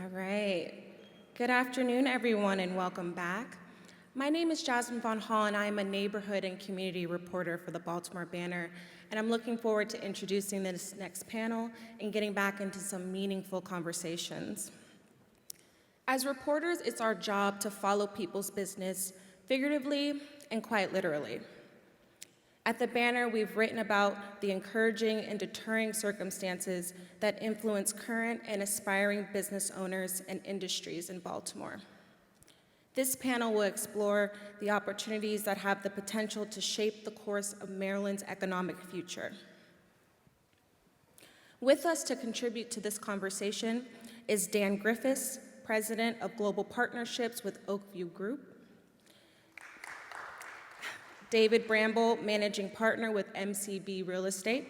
All right. Good afternoon, everyone, and welcome back. My name is Jasmine Vaughn-Hall, and I am a neighborhood and community reporter for the Baltimore Banner, and I'm looking forward to introducing this next panel and getting back into some meaningful conversations. As reporters, it's our job to follow people's business figuratively and quite literally. At the Banner, we've written about the encouraging and deterring circumstances that influence current and aspiring business owners and industries in Baltimore. This panel will explore the opportunities that have the potential to shape the course of Maryland's economic future. With us to contribute to this conversation is Dan Griffis, President of Global Partnerships with Oakview Group, David Bramble, Managing Partner with MCB Real Estate,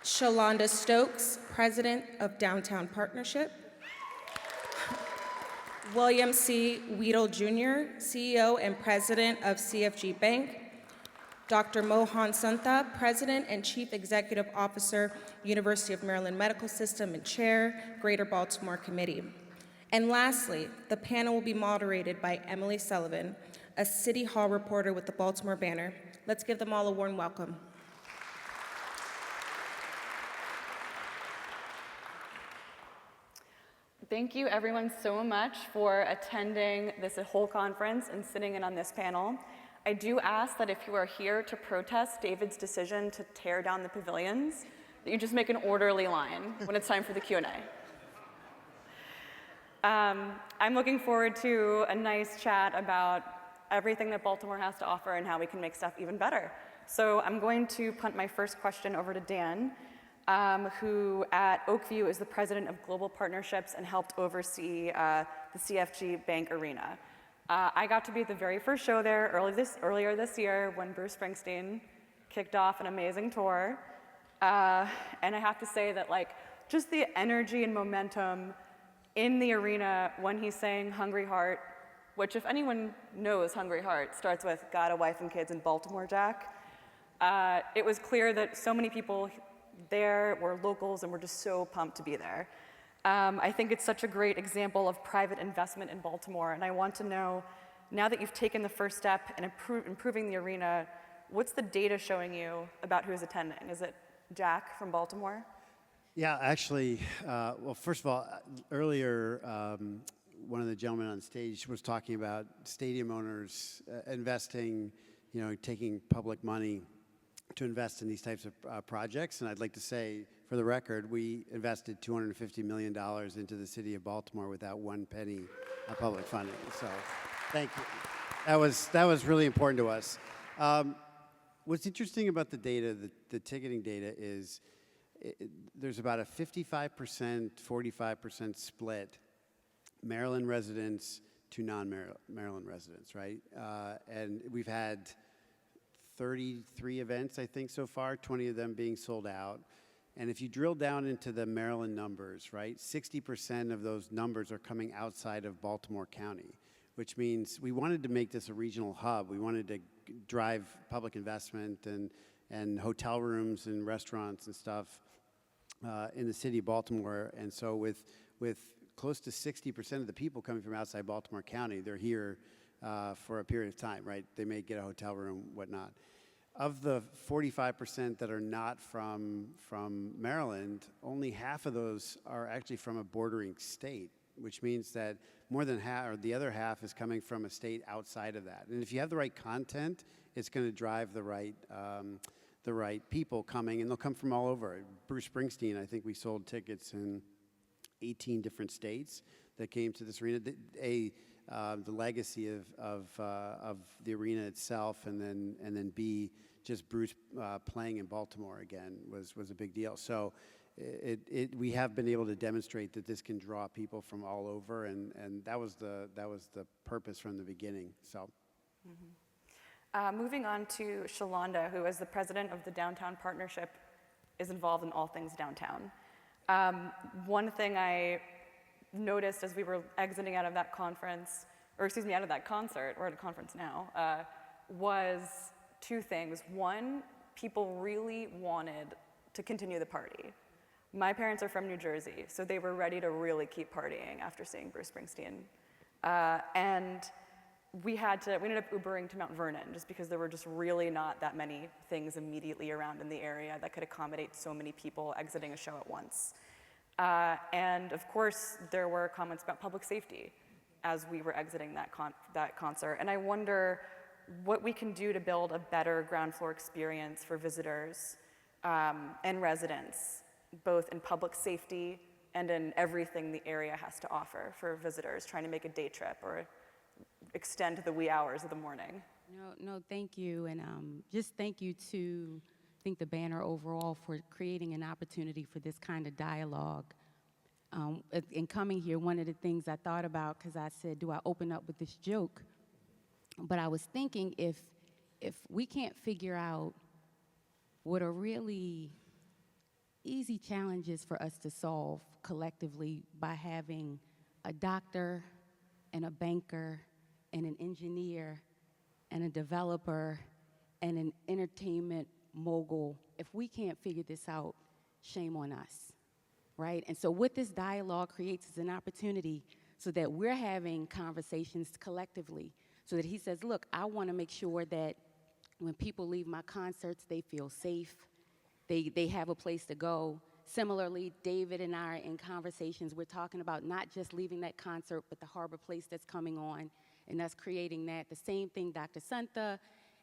Shelonda Stokes, President of Downtown Partnership, William C. Wiedel Jr., CEO and President of CFG Bank, Dr. Mohan Santha, President and Chief Executive Officer, University of Maryland Medical System and Chair, Greater Baltimore Committee. And lastly, the panel will be moderated by Emily Sullivan, a City Hall reporter with the Baltimore Banner. Let's give them all a warm welcome. Thank you everyone so much for attending this whole conference and sitting in on this panel. I do ask that if you are here to protest David's decision to tear down the pavilions, that you just make an orderly line when it's time for the Q&A. I'm looking forward to a nice chat about everything that Baltimore has to offer and how we can make stuff even better. So I'm going to punt my first question over to Dan, who at Oakview is the president of Global Partnerships and helped oversee the CFG Bank Arena. I got to be at the very first show there earlier this year when Bruce Springsteen kicked off an amazing tour. And I have to say that just the energy and momentum in the arena when he sang Hungry Heart, which if anyone knows Hungry Heart, starts with got a wife and kids in Baltimore, Jack. It was clear that so many people there were locals and were just so pumped to be there. I think it's such a great example of private investment in Baltimore, and I want to know, now that you've taken the first step in improving the arena, what's the data showing you about who's attending? Is it Jack from Baltimore? Yeah, actually, well, first of all, earlier, one of the gentlemen on stage was talking about stadium owners investing, taking public money to invest in these types of projects. And I'd like to say, for the record, we invested $250 million into the city of Baltimore without one penny of public funding. So thank you. That was really important to us. What's interesting about the data, the ticketing data, is there's about a 55%, 45% split Maryland residents to non-Maryland residents, right? And we've had 33 events, I think, so far, 20 of them being sold out. And if you drill down into the Maryland numbers, right, 60% of those numbers are coming outside of Baltimore County, which means we wanted to make this a regional hub. We wanted to drive public investment and hotel rooms and restaurants and stuff in the city of Baltimore. And so with close to 60% of the people coming from outside Baltimore County, they're here for a period of time, right? They may get a hotel room, whatnot. Of the 45% that are not from Maryland, only half of those are actually from a bordering state, which means that more than half, or the other half, is coming from a state outside of that. And if you have the right content, it's going to drive the right people coming, and they'll come from all over. Bruce Springsteen, I think we sold tickets in 18 different states that came to this arena. The legacy of the arena itself, and then B, just Bruce playing in Baltimore again was a big deal. So we have been able to demonstrate that this can draw people from all over, and that was the purpose from the beginning. So. Mm-hmm. Moving on to Shelonda, who as the president of the Downtown Partnership is involved in all things downtown. One thing I noticed as we were exiting out of that conference, out of that concert, we're at a conference now, was two things. One, people really wanted to continue the party. My parents are from New Jersey, so they were ready to really keep partying after seeing Bruce Springsteen. And we ended up Ubering to Mount Vernon just because there were just really not that many things immediately around in the area that could accommodate so many people exiting a show at once. And of course, there were comments about public safety as we were exiting that concert. And I wonder what we can do to build a better ground floor experience for visitors and residents, both in public safety and in everything the area has to offer for visitors trying to make a day trip or extend to the wee hours of the morning. No, thank you. And just thank you to, I think, the Banner overall for creating an opportunity for this kind of dialogue. In coming here, one of the things I thought about, because I said, do I open up with this joke? But I was thinking if we can't figure out what are really easy challenges for us to solve collectively by having a doctor and a banker and an engineer and a developer and an entertainment mogul, if we can't figure this out, shame on us, right? And so what this dialogue creates is an opportunity so that we're having conversations collectively, so that he says, look, I want to make sure that when people leave my concerts, they feel safe, they have a place to go. Similarly, David and I are in conversations. We're talking about not just leaving that concert, but the Harbor Place that's coming on, and us creating that. The same thing Dr. Santa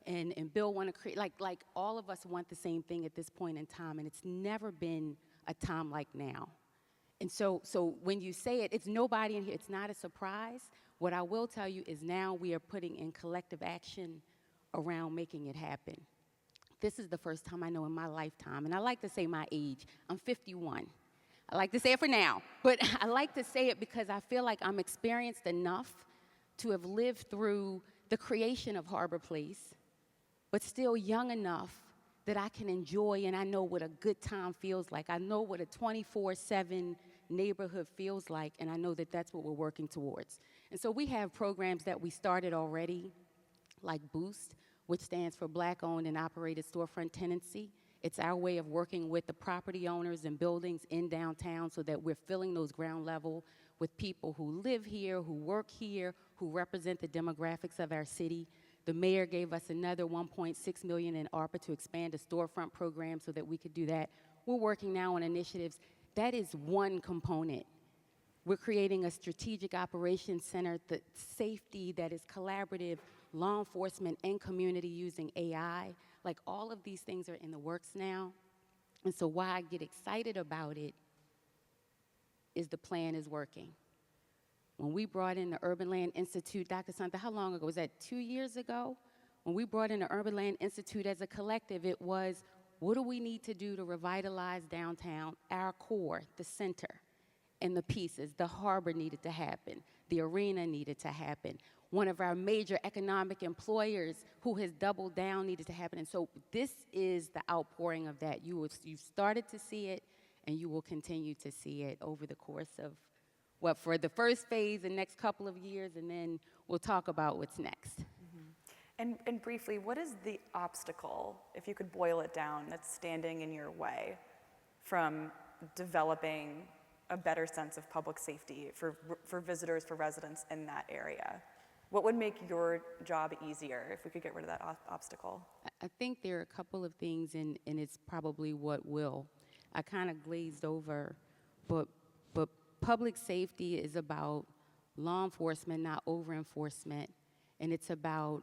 and Bill want to create. Like all of us want the same thing at this point in time, and it's never been a time like now. And so when you say it, it's nobody in here. It's not a surprise. What I will tell you is now we are putting in collective action around making it happen. This is the first time I know in my lifetime, and I like to say my age. I'm 51. I like to say it for now, but I like to say it because I feel like I'm experienced enough to have lived through the creation of Harbor Place, but still young enough that I can enjoy, and I know what a good time feels like. I know what a 24/7 neighborhood feels like, and I know that that's what we're working towards. And so we have programs that we started already, like Boost, which stands for Black-Owned and Operated Storefront Tenancy. It's our way of working with the property owners and buildings in downtown so that we're filling those ground level with people who live here, who work here, who represent the demographics of our city. The mayor gave us another $1.6 million in ARPA to expand the storefront program so that we could do that. We're working now on initiatives. That is one component. We're creating a strategic operations center, the safety that is collaborative, law enforcement and community using AI. Like all of these things are in the works now. And so why I get excited about it is the plan is working. When we brought in the Urban Land Institute, Dr. Santa, how long ago? Was that 2 years ago? When we brought in the Urban Land Institute as a collective, it was, what do we need to do to revitalize downtown, our core, the center, and the pieces? The harbor needed to happen. The arena needed to happen. One of our major economic employers who has doubled down needed to happen. And so this is the outpouring of that. You've started to see it, and you will continue to see it over the course of, for the first phase, the next couple of years, and then we'll talk about what's next. Mm-hmm. And briefly, what is the obstacle, if you could boil it down, that's standing in your way from developing a better sense of public safety for visitors, for residents in that area? What would make your job easier if we could get rid of that obstacle? I think there are a couple of things, and it's probably what will. I kind of glazed over, but public safety is about law enforcement, not over-enforcement, and it's about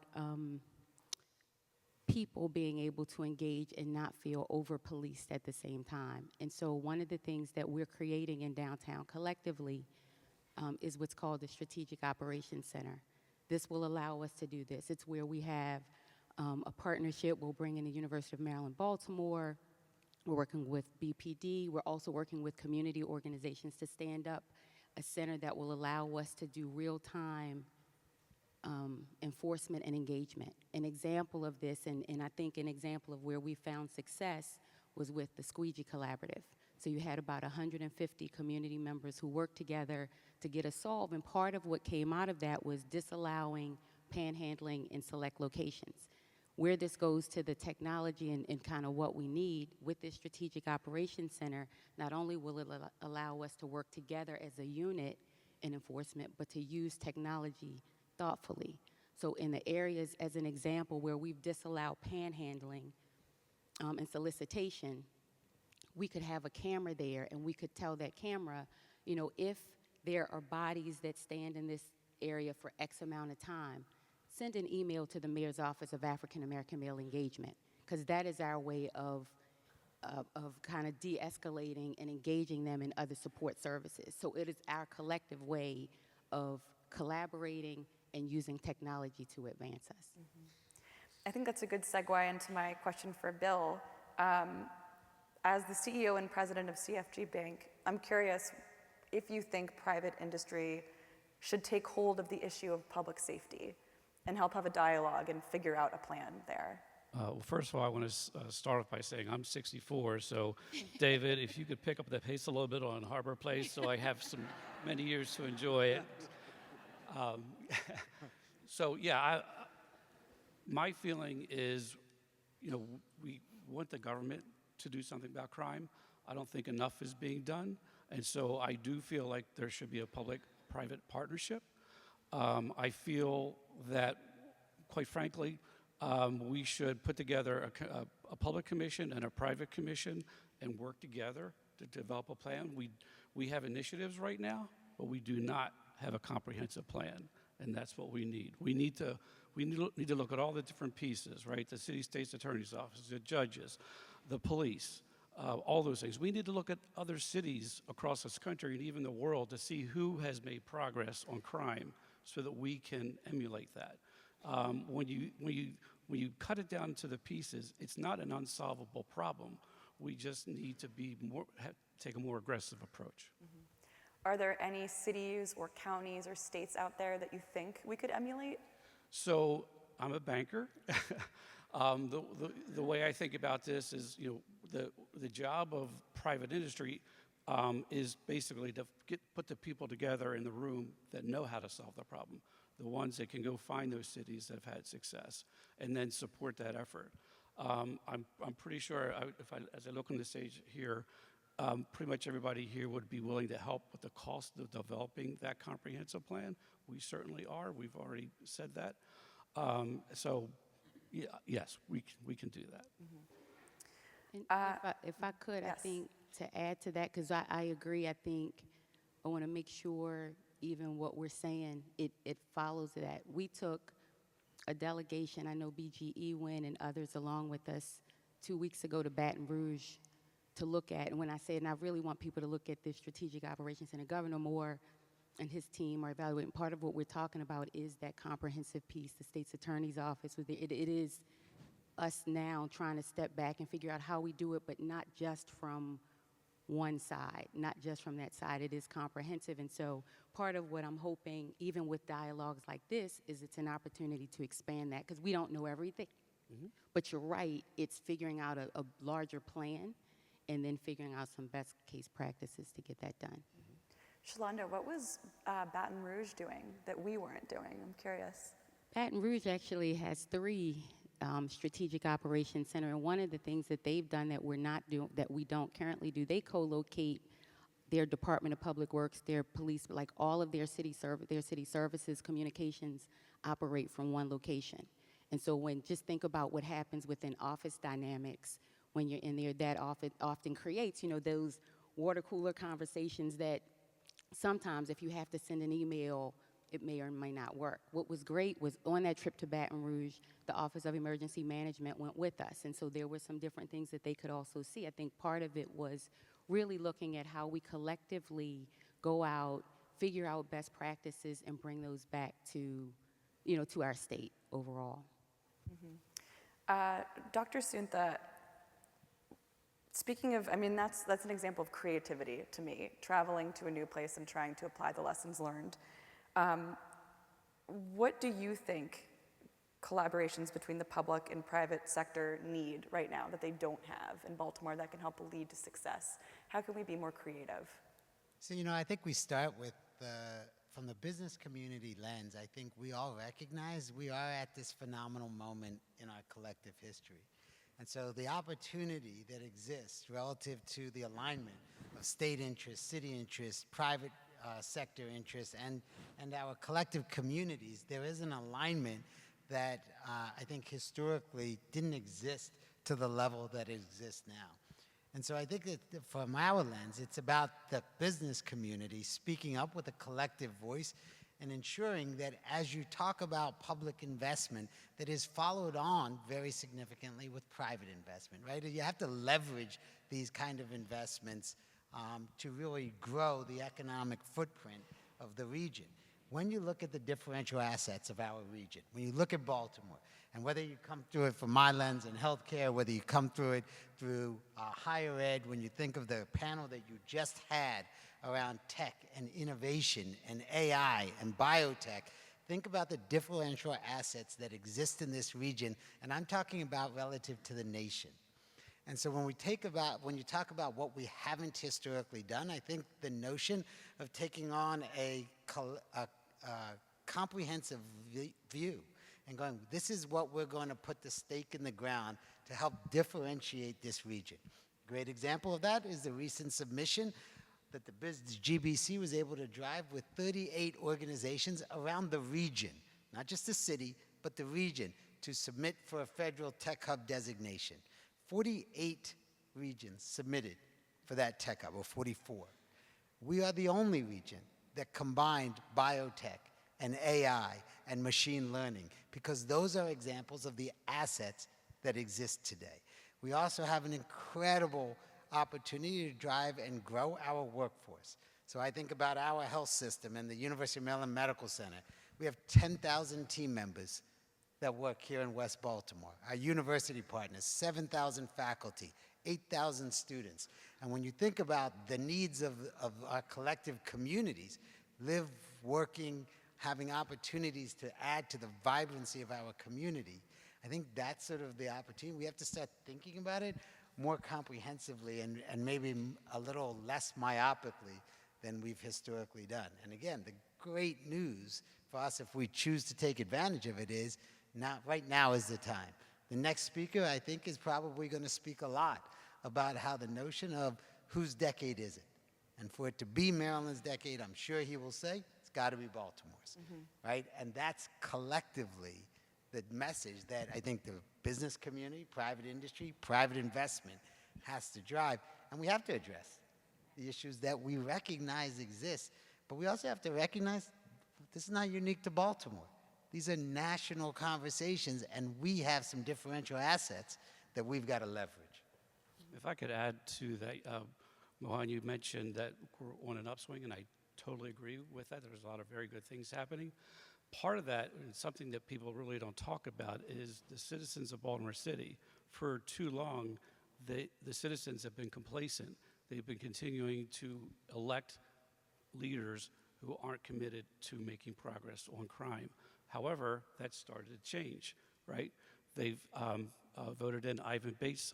people being able to engage and not feel over-policed at the same time. And so one of the things that we're creating in downtown collectively is what's called the Strategic Operations Center. This will allow us to do this. It's where we have a partnership. We'll bring in the University of Maryland, Baltimore. We're working with BPD. We're also working with community organizations to stand up a center that will allow us to do real-time enforcement and engagement. An example of this, and I think an example of where we found success, was with the Squeegee Collaborative. So you had about 150 community members who worked together to get a solve, and part of what came out of that was disallowing panhandling in select locations. Where this goes to the technology and kind of what we need with this Strategic Operations Center, not only will it allow us to work together as a unit in enforcement, but to use technology thoughtfully. So in the areas, as an example, where we've disallowed panhandling and solicitation, we could have a camera there, and we could tell that camera, you know, if there are bodies that stand in this area for X amount of time, send an email to the Mayor's Office of African American Male Engagement, because that is our way of kind of de-escalating and engaging them in other support services. So it is our collective way of collaborating and using technology to advance us. I think that's a good segue into my question for Bill. As the CEO and president of CFG Bank, I'm curious if you think private industry should take hold of the issue of public safety and help have a dialogue and figure out a plan there. Well, first of all, I want to start off by saying I'm 64, so David, if you could pick up the pace a little bit on Harbor Place so I have many years to enjoy it. So yeah, my feeling is, you know, we want the government to do something about crime. I don't think enough is being done, and so I do feel like there should be a public-private partnership. I feel that, quite frankly, we should put together a public commission and a private commission and work together to develop a plan. We have initiatives right now, but we do not have a comprehensive plan, and that's what we need. We need to look at all the different pieces, right? The city state's attorney's office, the judges, the police, all those things. We need to look at other cities across this country and even the world to see who has made progress on crime so that we can emulate that. When you cut it down to the pieces, it's not an unsolvable problem. We just need to take a more aggressive approach. Are there any cities or counties or states out there that you think we could emulate? So I'm a banker. The way I think about this is, you know, the job of private industry is basically to put the people together in the room that know how to solve the problem, the ones that can go find those cities that have had success, and then support that effort. I'm pretty sure, as I look on the stage here, pretty much everybody here would be willing to help with the cost of developing that comprehensive plan. We certainly are. We've already said that. So, yeah, yes, we can do that. And if I could, yes. I think to add to that, because I agree, I think I want to make sure even what we're saying, it follows that. We took a delegation, I know BGE went and others along with us 2 weeks ago to Baton Rouge to look at, and when I say it, and I really want people to look at this Strategic Operations Center, Governor Moore and his team are evaluating. Part of what we're talking about is that comprehensive piece, the state's attorney's office. It is us now trying to step back and figure out how we do it, but not just from one side, not just from that side. It is comprehensive. And so part of what I'm hoping, even with dialogues like this, is it's an opportunity to expand that, because we don't know everything. But you're right, it's figuring out a larger plan and then figuring out some best case practices to get that done. Shelonda, what was Baton Rouge doing that we weren't doing? I'm curious. Baton Rouge actually has 3 strategic operations center, and one of the things that they've done that we're not doing, that we don't currently do, they co-locate their Department of Public Works, their police, like all of their city services, communications operate from one location. And so just think about what happens within office dynamics when you're in there, that often creates, you know, those water cooler conversations that sometimes if you have to send an email, it may or may not work. What was great was on that trip to Baton Rouge, the Office of Emergency Management went with us. And so there were some different things that they could also see. I think part of it was really looking at how we collectively go out, figure out best practices, and bring those back to, you know, to our state overall. Dr. Suntha, speaking of, I mean, that's an example of creativity to me, traveling to a new place and trying to apply the lessons learned. What do you think collaborations between the public and private sector need right now that they don't have in Baltimore that can help lead to success? How can we be more creative? So, you know, I think we start with from the business community lens, I think we all recognize we are at this phenomenal moment in our collective history. And so the opportunity that exists relative to the alignment of state interests, city interests, private sector interests, and our collective communities, there is an alignment that I think historically didn't exist to the level that it exists now. And so I think that from our lens, it's about the business community speaking up with a collective voice and ensuring that as you talk about public investment, that is followed on very significantly with private investment, right? You have to leverage these kind of investments to really grow the economic footprint of the region. When you look at the differential assets of our region, when you look at Baltimore, and whether you come through it from my lens in healthcare, whether you come through it through higher ed, when you think of the panel that you just had around tech and innovation and AI and biotech, think about the differential assets that exist in this region, and I'm talking about relative to the nation. And so when you talk about what we haven't historically done, I think the notion of taking on a comprehensive view and going, this is what we're going to put the stake in the ground to help differentiate this region. A great example of that is the recent submission that the GBC was able to drive with 38 organizations around the region, not just the city, but the region, to submit for a federal tech hub designation. 48 regions submitted for that tech hub, or 44. We are the only region that combined biotech and AI and machine learning, because those are examples of the assets that exist today. We also have an incredible opportunity to drive and grow our workforce. So I think about our health system and the University of Maryland Medical Center. We have 10,000 team members that work here in West Baltimore. Our university partners, 7,000 faculty, 8,000 students. And when you think about the needs of our collective communities, live, working, having opportunities to add to the vibrancy of our community, I think that's sort of the opportunity. We have to start thinking about it more comprehensively and maybe a little less myopically than we've historically done. And again, the great news for us, if we choose to take advantage of it, is right now is the time. The next speaker, I think, is probably going to speak a lot about how the notion of whose decade is it? And for it to be Maryland's decade, I'm sure he will say, it's got to be Baltimore's, right? And that's collectively the message that I think the business community, private industry, private investment has to drive. And we have to address the issues that we recognize exist. But we also have to recognize this is not unique to Baltimore. These are national conversations, and we have some differential assets that we've got to leverage. If I could add to that, Mohan, you mentioned that we're on an upswing, and I totally agree with that. There's a lot of very good things happening. Part of that, and something that people really don't talk about, is the citizens of Baltimore City. For too long, the citizens have been complacent. They've been continuing to elect leaders who aren't committed to making progress on crime. However, that started to change, right? They've voted in Ivan Bates.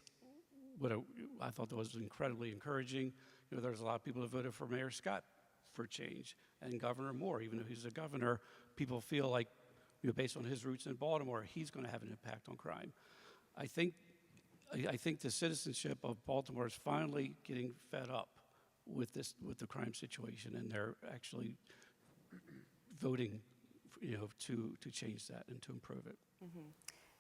I thought that was incredibly encouraging. You know, there's a lot of people that voted for Mayor Scott for change, and Governor Moore, even though he's a governor, people feel like, you know, based on his roots in Baltimore, he's going to have an impact on crime. I think the citizenship of Baltimore is finally getting fed up with the crime situation, and they're actually voting, you know, to change that and to improve it. Mm-hmm.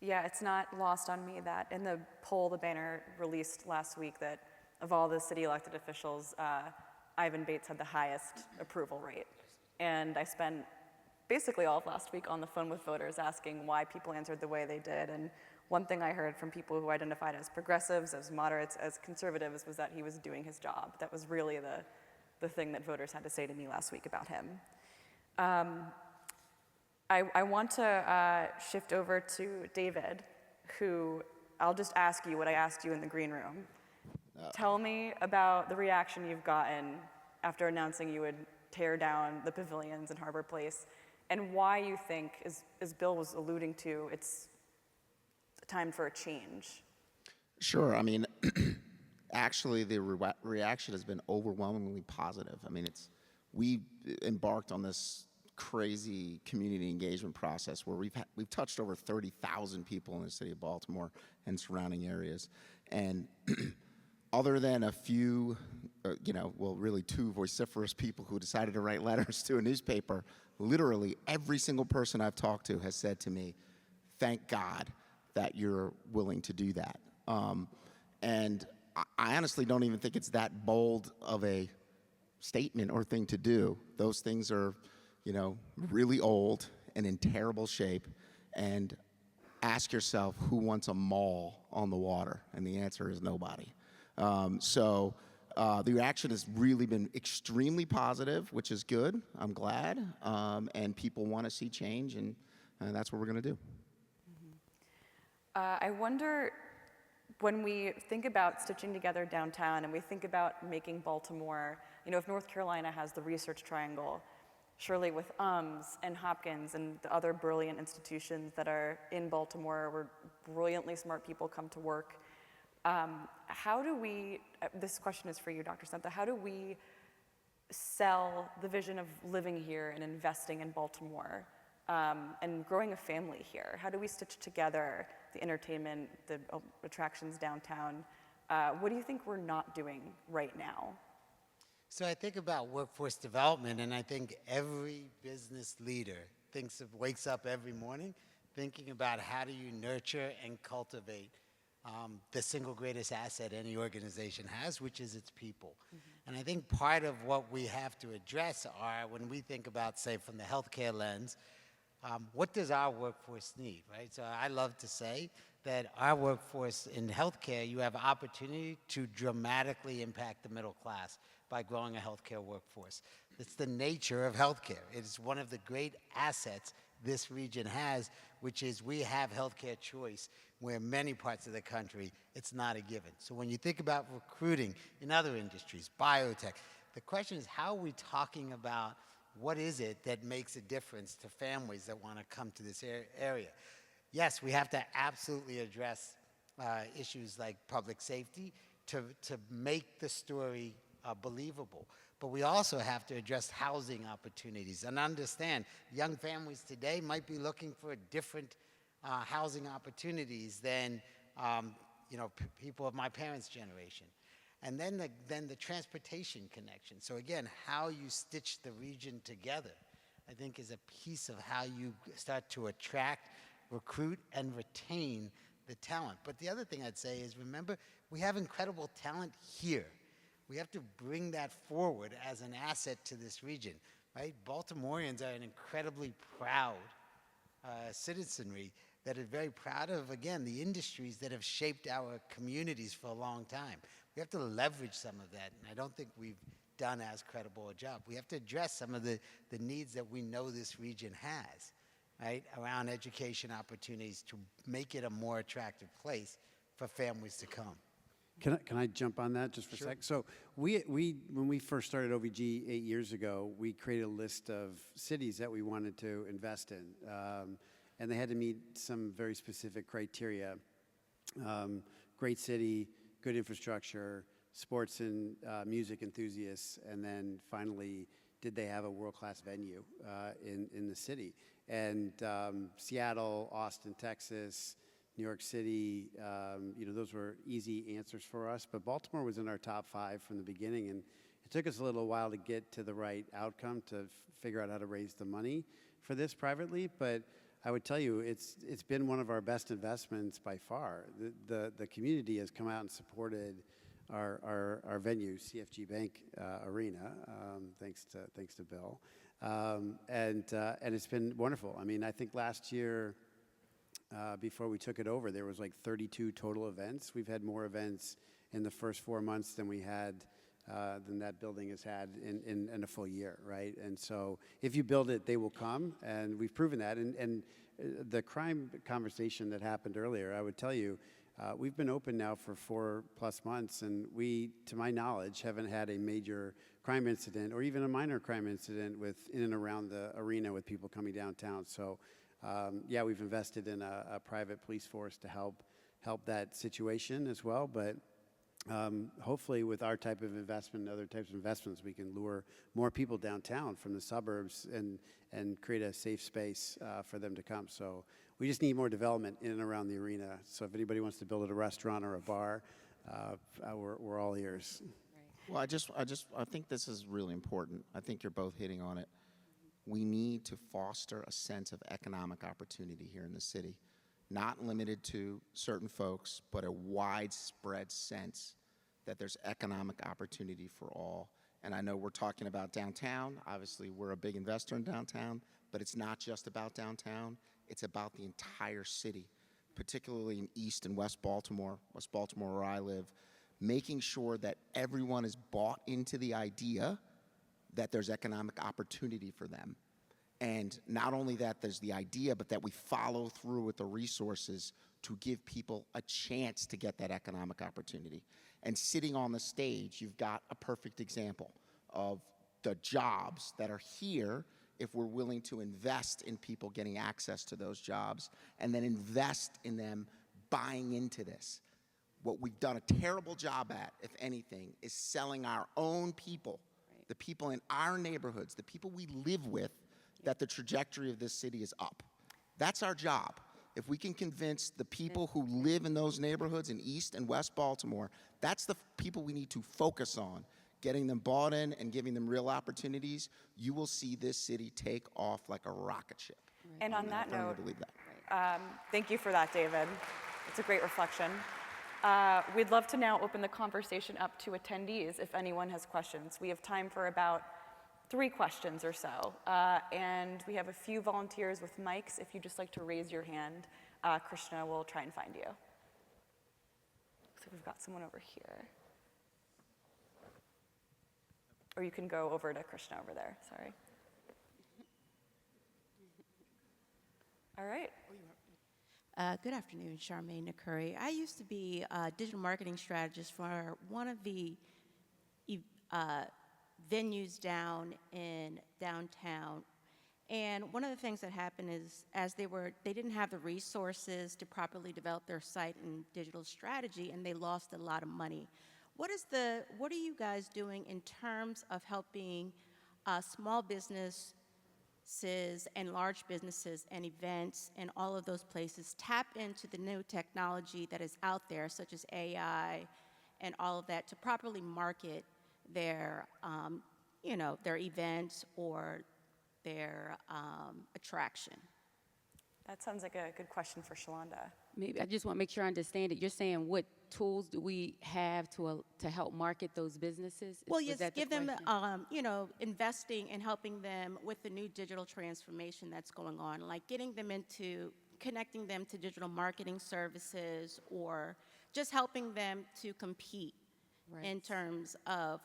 Yeah, it's not lost on me that in the poll the Banner released last week, that of all the city elected officials, Ivan Bates had the highest approval rate. And I spent basically all of last week on the phone with voters asking why people answered the way they did. And one thing I heard from people who identified as progressives, as moderates, as conservatives, was that he was doing his job. That was really the thing that voters had to say to me last week about him. I want to shift over to David, who I'll just ask you what I asked you in the green room. Tell me about the reaction you've gotten after announcing you would tear down the pavilions in Harbor Place, and why you think, as Bill was alluding to, it's time for a change. Sure. I mean, actually, the reaction has been overwhelmingly positive. I mean, we embarked on this crazy community engagement process where we've touched over 30,000 people in the city of Baltimore and surrounding areas. And other than a few, really two vociferous people who decided to write letters to a newspaper, literally every single person I've talked to has said to me, thank God that you're willing to do that. And I honestly don't even think it's that bold of a statement or thing to do. Those things are, really old and in terrible shape. And ask yourself who wants a mall on the water, and the answer is nobody. So the reaction has really been extremely positive, which is good. I'm glad, and people want to see change, and that's what we're going to do. I wonder, when we think about stitching together downtown and we think about making Baltimore, if North Carolina has the Research Triangle, surely with UMS and Hopkins and the other brilliant institutions that are in Baltimore where brilliantly smart people come to work, how do we, this question is for you, Dr. Senta, how do we sell the vision of living here and investing in Baltimore and growing a family here? How do we stitch together the entertainment, the attractions downtown? What do you think we're not doing right now? So I think about workforce development, and I think every business leader wakes up every morning thinking about how do you nurture and cultivate the single greatest asset any organization has, which is its people. And I think part of what we have to address are, when we think about, say, from the healthcare lens, what does our workforce need, right? So I love to say that our workforce in healthcare, you have opportunity to dramatically impact the middle class by growing a healthcare workforce. It's the nature of healthcare. It is one of the great assets this region has, which is we have healthcare choice, where many parts of the country, it's not a given. So when you think about recruiting in other industries, biotech, the question is, how are we talking about what is it that makes a difference to families that want to come to this area? Yes, we have to absolutely address issues like public safety to make the story believable. But we also have to address housing opportunities and understand young families today might be looking for different housing opportunities than people of my parents' generation. And then the transportation connection. So again, how you stitch the region together, I think, is a piece of how you start to attract, recruit, and retain the talent. But the other thing I'd say is, remember, we have incredible talent here. We have to bring that forward as an asset to this region, right? Baltimoreans are an incredibly proud citizenry that are very proud of, again, the industries that have shaped our communities for a long time. We have to leverage some of that, and I don't think we've done as credible a job. We have to address some of the needs that we know this region has, right, around education opportunities to make it a more attractive place for families to come. Can I jump on that just for a sec? So when we first started OVG 8 years ago, we created a list of cities that we wanted to invest in, and they had to meet some very specific criteria. Great city, good infrastructure, sports and music enthusiasts, and then finally, did they have a world-class venue in the city? And Seattle, Austin, Texas, New York City, those were easy answers for us. But Baltimore was in our top 5 from the beginning, and it took us a little while to get to the right outcome to figure out how to raise the money for this privately. But I would tell you, it's been one of our best investments by far. The community has come out and supported our venue, CFG Bank Arena, thanks to Bill, and it's been wonderful. I mean, I think last year, before we took it over, there was like 32 total events. We've had more events in the first 4 months than we had than that building has had in a full year, right? And so if you build it, they will come, and we've proven that. And the crime conversation that happened earlier, I would tell you, we've been open now for 4+ months, and we, to my knowledge, haven't had a major crime incident or even a minor crime incident in and around the arena with people coming downtown. So yeah, we've invested in a private police force to help that situation as well. But hopefully with our type of investment and other types of investments, we can lure more people downtown from the suburbs and create a safe space for them to come. So we just need more development in and around the arena. So if anybody wants to build a restaurant or a bar, we're all ears. Well, I think this is really important. I think you're both hitting on it. We need to foster a sense of economic opportunity here in the city, not limited to certain folks, but a widespread sense that there's economic opportunity for all. And I know we're talking about downtown. Obviously, we're a big investor in downtown, but it's not just about downtown. It's about the entire city, particularly in East and West Baltimore where I live, making sure that everyone is bought into the idea that there's economic opportunity for them. And not only that there's the idea, but that we follow through with the resources to give people a chance to get that economic opportunity. And sitting on the stage, you've got a perfect example of the jobs that are here if we're willing to invest in people getting access to those jobs and then invest in them buying into this. What we've done a terrible job at, if anything, is selling our own people, the people in our neighborhoods, the people we live with, that the trajectory of this city is up. That's our job. If we can convince the people who live in those neighborhoods in East and West Baltimore, that's the people we need to focus on, getting them bought in and giving them real opportunities, you will see this city take off like a rocket ship. And on that I firmly note, believe that. thank you for that, David. It's a great reflection. We'd love to now open the conversation up to attendees if anyone has questions. We have time for about 3 questions or so. And we have a few volunteers with mics. If you'd just like to raise your hand, Krishna will try and find you. Looks like we've got someone over here. Or you can go over to Krishna over there, sorry. All right. Good afternoon, Charmaine Nakuri. I used to be a digital marketing strategist for one of the venues down in downtown. And one of the things that happened is as they didn't have the resources to properly develop their site and digital strategy, and they lost a lot of money. What are you guys doing in terms of helping small businesses and large businesses and events and all of those places tap into the new technology that is out there, such as AI and all of that, to properly market their, their events or their attraction? That sounds like a good question for Shelonda. Maybe I just want to make sure I understand it. You're saying what tools do we have to help market those businesses? Well, Was yes, that the give them, question? investing and helping them with the new digital transformation that's going on, like connecting them to digital marketing services, or just helping them to compete in terms of,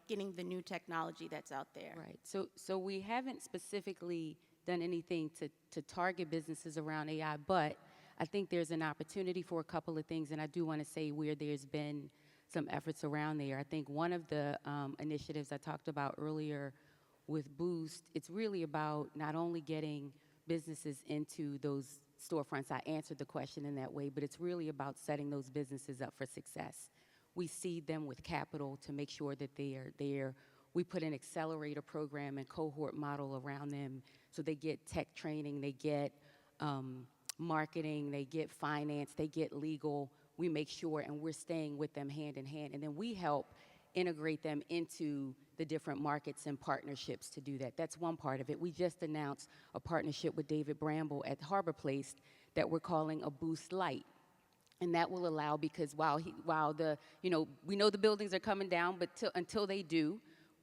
getting the new technology that's out there. Right. So we haven't specifically done anything to target businesses around AI, but I think there's an opportunity for a couple of things, and I do want to say where there's been some efforts around there. I think one of the initiatives I talked about earlier with Boost, it's really about not only getting businesses into those storefronts. I answered the question in that way, but it's really about setting those businesses up for success. We seed them with capital to make sure that they are there. We put an accelerator program and cohort model around them, so they get tech training, they get marketing, they get finance, they get legal. We make sure, and we're staying with them hand in hand, and then we help integrate them into the different markets and partnerships to do that. That's one part of it. We just announced a partnership with David Bramble at Harbor Place that we're calling a Boost Light. And that will allow, because we know the buildings are coming down, but until they do,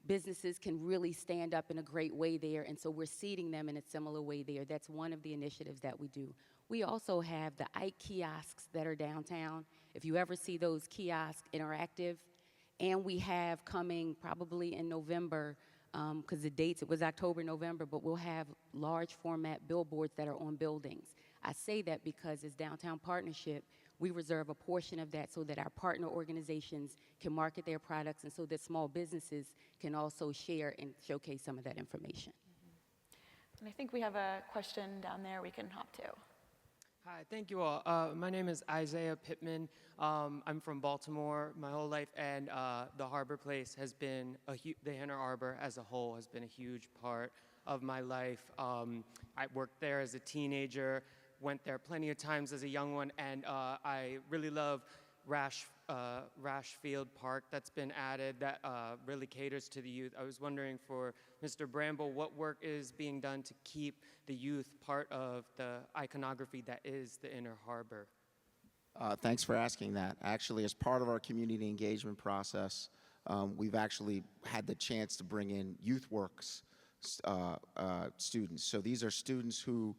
businesses can really stand up in a great way there, and so we're seeding them in a similar way there. That's one of the initiatives that we do. We also have the Ike kiosks that are downtown. If you ever see those kiosks interactive, and we have coming probably in November, because the dates, it was October, November, but we'll have large format billboards that are on buildings. I say that because as Downtown Partnership, we reserve a portion of that so that our partner organizations can market their products, and so that small businesses can also share and showcase some of that information. And I think we have a question down there we can hop to. Hi, thank you all. My name is Isaiah Pittman. I'm from Baltimore my whole life, and the Harbor Place has been the Inner Harbor as a whole has been a huge part of my life. I worked there as a teenager, went there plenty of times as a young one, and I really love Rashfield Park that's been added that really caters to the youth. I was wondering for Mr. Bramble, what work is being done to keep the youth part of the iconography that is the Inner Harbor? Thanks for asking that. Actually, as part of our community engagement process, we've actually had the chance to bring in YouthWorks students. So these are students who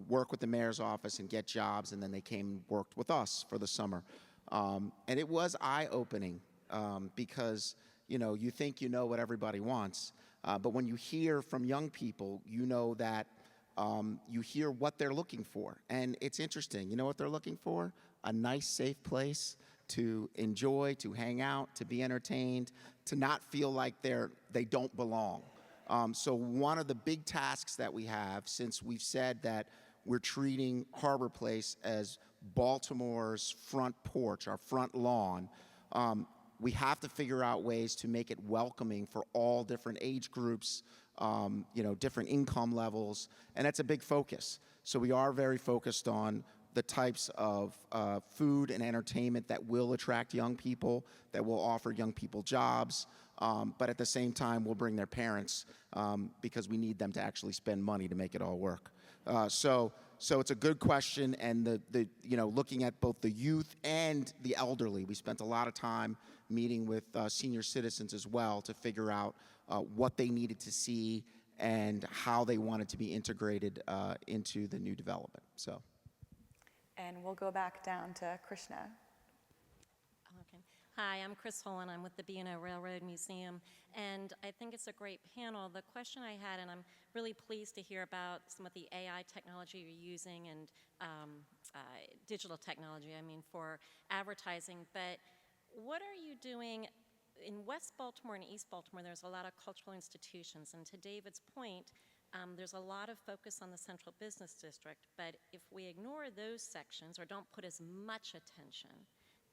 work with the mayor's office and get jobs, and then they came and worked with us for the summer. And it was eye-opening because, you know, you think you know what everybody wants, but when you hear from young people, you know that you hear what they're looking for. And it's interesting. You know what they're looking for? A nice, safe place to enjoy, to hang out, to be entertained, to not feel like they don't belong. So one of the big tasks that we have, since we've said that we're treating Harbor Place as Baltimore's front porch, our front lawn, we have to figure out ways to make it welcoming for all different age groups, you know, different income levels, and that's a big focus. So we are very focused on the types of food and entertainment that will attract young people, that will offer young people jobs, but at the same time we'll bring their parents because we need them to actually spend money to make it all work. So it's a good question, and you know, looking at both the youth and the elderly, we spent a lot of time meeting with senior citizens as well to figure out what they needed to see and how they wanted to be integrated into the new development. So. And we'll go back down to Krishna. Okay. Hi, I'm Chris Holland. I'm with the B&O Railroad Museum, and I think it's a great panel. The question I had, and I'm really pleased to hear about some of the AI technology you're using and digital technology, I mean, for advertising, but what are you doing in West Baltimore and East Baltimore? There's a lot of cultural institutions, and to David's point, there's a lot of focus on the central business district, but if we ignore those sections or don't put as much attention,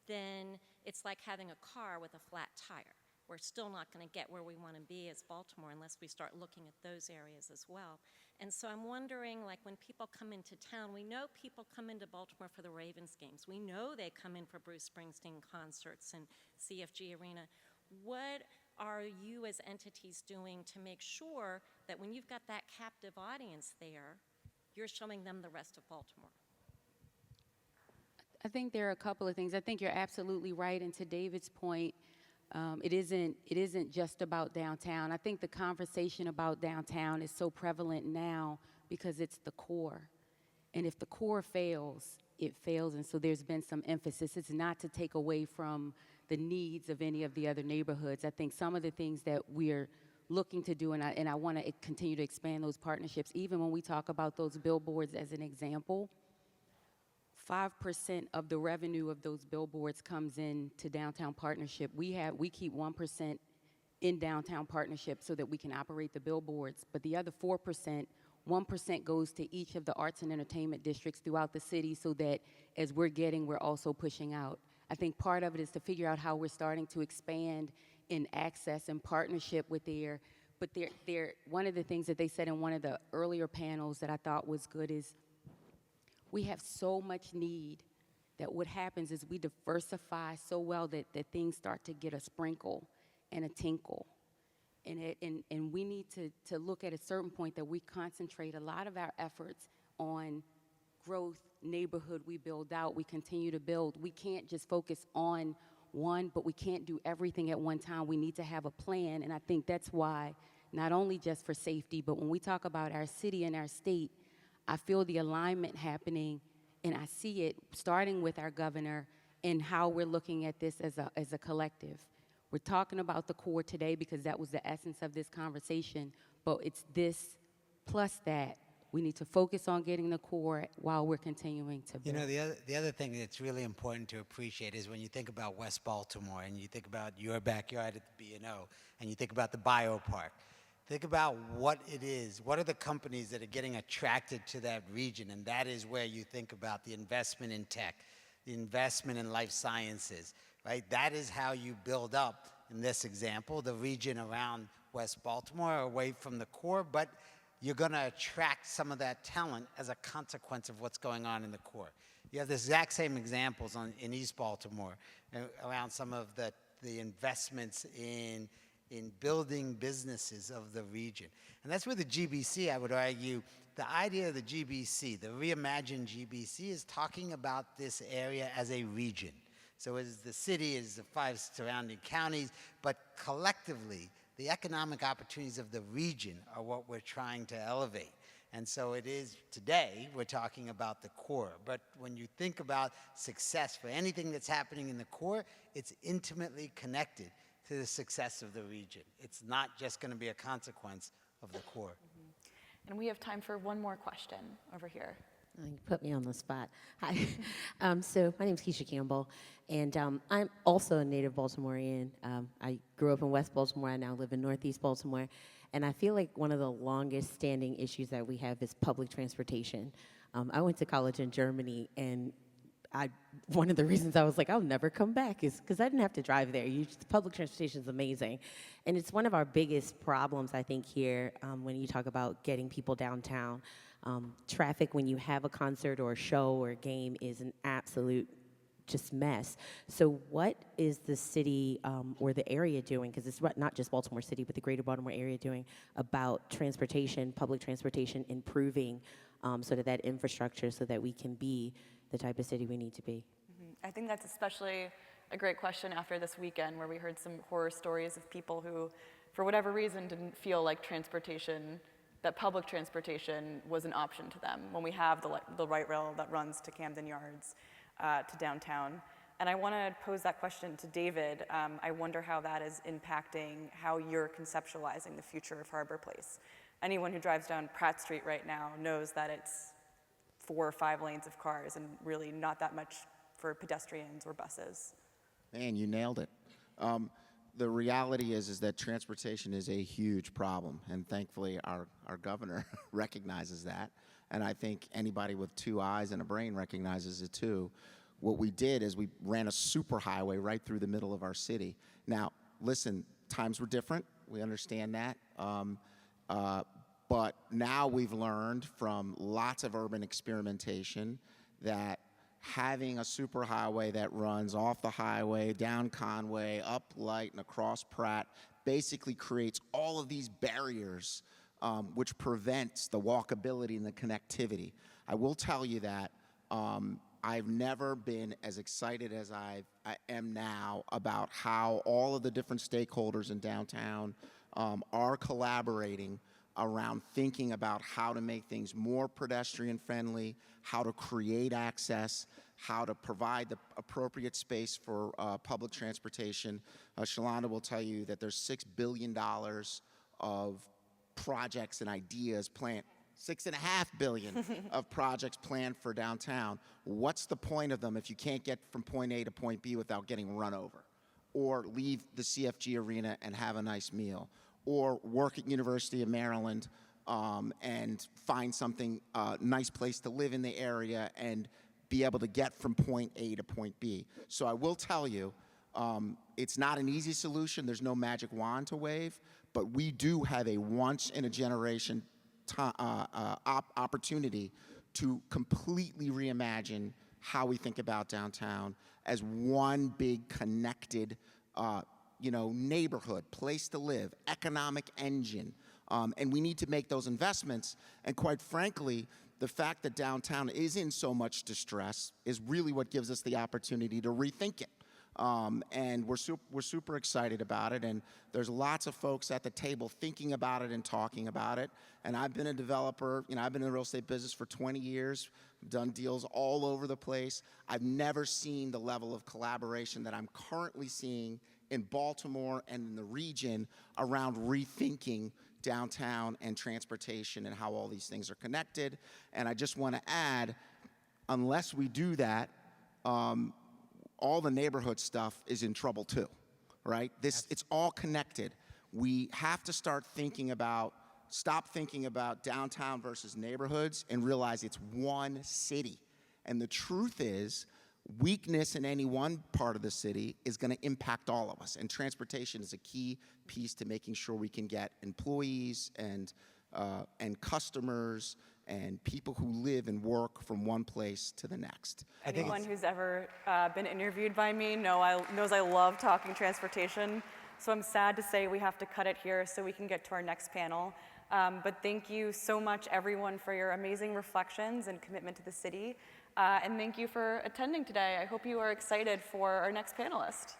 then it's like having a car with a flat tire. We're still not going to get where we want to be as Baltimore unless we start looking at those areas as well. And so I'm wondering, like, when people come into town, we know people come into Baltimore for the Ravens games. We know they come in for Bruce Springsteen concerts and CFG Arena. What are you as entities doing to make sure that when you've got that captive audience there, you're showing them the rest of Baltimore? I think there are a couple of things. I think you're absolutely right, and to David's point, it isn't just about downtown. I think the conversation about downtown is so prevalent now because it's the core. And if the core fails, it fails, and so there's been some emphasis. It's not to take away from the needs of any of the other neighborhoods. I think some of the things that we're looking to do, and I want to continue to expand those partnerships, even when we talk about those billboards as an example, 5% of the revenue of those billboards comes in to downtown partnership. We keep 1% in downtown partnership so that we can operate the billboards, but the other 4%, 1% goes to each of the arts and entertainment districts throughout the city so that as we're getting, we're also pushing out. I think part of it is to figure out how we're starting to expand in access and partnership with but one of the things that they said in one of the earlier panels that I thought was good is we have so much need that what happens is we diversify so well that things start to get a sprinkle and a tinkle. And we need to look at a certain point that we concentrate a lot of our efforts on growth, neighborhood we build out, we continue to build. We can't just focus on one, but we can't do everything at one time. We need to have a plan, and I think that's why, not only just for safety, but when we talk about our city and our state, I feel the alignment happening, and I see it starting with our governor and how we're looking at this as a collective. We're talking about the core today because that was the essence of this conversation, but it's this plus that. We need to focus on getting the core while we're continuing to build. You know, the other thing that's really important to appreciate is when you think about West Baltimore and you think about your backyard at the B&O and you think about the biopark, Think about what it is. What are the companies that are getting attracted to that region? And that is where you think about the investment in tech, the investment in life sciences, right? That is how you build up, in this example, the region around West Baltimore, away from the core, but you're going to attract some of that talent as a consequence of what's going on in the core. You have the exact same examples in East Baltimore around some of the investments in building businesses of the region. And that's where the GBC, I would argue, the idea of the GBC, the reimagined GBC, is talking about this area as a region. So as the city, as the 5 surrounding counties, but collectively, the economic opportunities of the region are what we're trying to elevate. And so it is today, we're talking about the core. But when you think about success for anything that's happening in the core, it's intimately connected to the success of the region. It's not just going to be a consequence of the core. And we have time for one more question over here. You put me on the spot. Hi. So my name is Keisha Campbell, and I'm also a native Baltimorean. I grew up in West Baltimore. I now live in Northeast Baltimore. And I feel like one of the longest standing issues that we have is public transportation. I went to college in Germany, and one of the reasons I was like, I'll never come back is because I didn't have to drive there. Public transportation is amazing. And it's one of our biggest problems, I think, here when you talk about getting people downtown. Traffic when you have a concert or a show or a game is an absolute just mess. So what is the city or the area doing, because it's not just Baltimore City, but the greater Baltimore area doing about transportation, public transportation, improving sort of that infrastructure so that we can be the type of city we need to be? I think that's especially a great question after this weekend, where we heard some horror stories of people who, for whatever reason, didn't feel like that public transportation was an option to them when we have the light rail that runs to Camden Yards, to downtown. And I want to pose that question to David. I wonder how that is impacting how you're conceptualizing the future of Harbor Place. Anyone who drives down Pratt Street right now knows that it's 4 or 5 lanes of cars and really not that much for pedestrians or buses. Man, you nailed it. The reality is that transportation is a huge problem, and thankfully our governor recognizes that, and I think anybody with 2 eyes and a brain recognizes it too. What we did is we ran a superhighway right through the middle of our city. Now, listen, times were different. We understand that. But now we've learned from lots of urban experimentation that having a superhighway that runs off the highway, down Conway, up Light, and across Pratt basically creates all of these barriers which prevents the walkability and the connectivity. I will tell you that I've never been as excited as I am now about how all of the different stakeholders in downtown are collaborating around thinking about how to make things more pedestrian friendly, how to create access, how to provide the appropriate space for public transportation. Shelonda will tell you that there's $6 billion of projects and ideas planned, $6.5 billion of projects planned for downtown. What's the point of them if you can't get from point A to point B without getting run over? Or leave the CFG arena and have a nice meal? Or work at University of Maryland and find something, nice place to live in the area and be able to get from point A to point B. So I will tell you, it's not an easy solution. There's no magic wand to wave, but we do have a once-in-a-generation opportunity to completely reimagine how we think about downtown as one big connected neighborhood, place to live, economic engine. And we need to make those investments. And quite frankly, the fact that downtown is in so much distress is really what gives us the opportunity to rethink it. And we're super excited about it. And there's lots of folks at the table thinking about it and talking about it. And I've been a developer, I've been in the real estate business for 20 years, done deals all over the place. I've never seen the level of collaboration that I'm currently seeing in Baltimore and in the region around rethinking downtown and transportation and how all these things are connected. And I just want to add, unless we do that, all the neighborhood stuff is in trouble too, right? It's all connected. We have to stop thinking about downtown versus neighborhoods and realize it's one city. And the truth is, weakness in any one part of the city is going to impact all of us. And transportation is a key piece to making sure we can get employees and customers and people who live and work from one place to the next. Anyone who's ever been interviewed by me knows I love talking transportation. So I'm sad to say we have to cut it here so we can get to our next panel. But thank you so much, everyone, for your amazing reflections and commitment to the city. And thank you for attending today. I hope you are excited for our next panelist.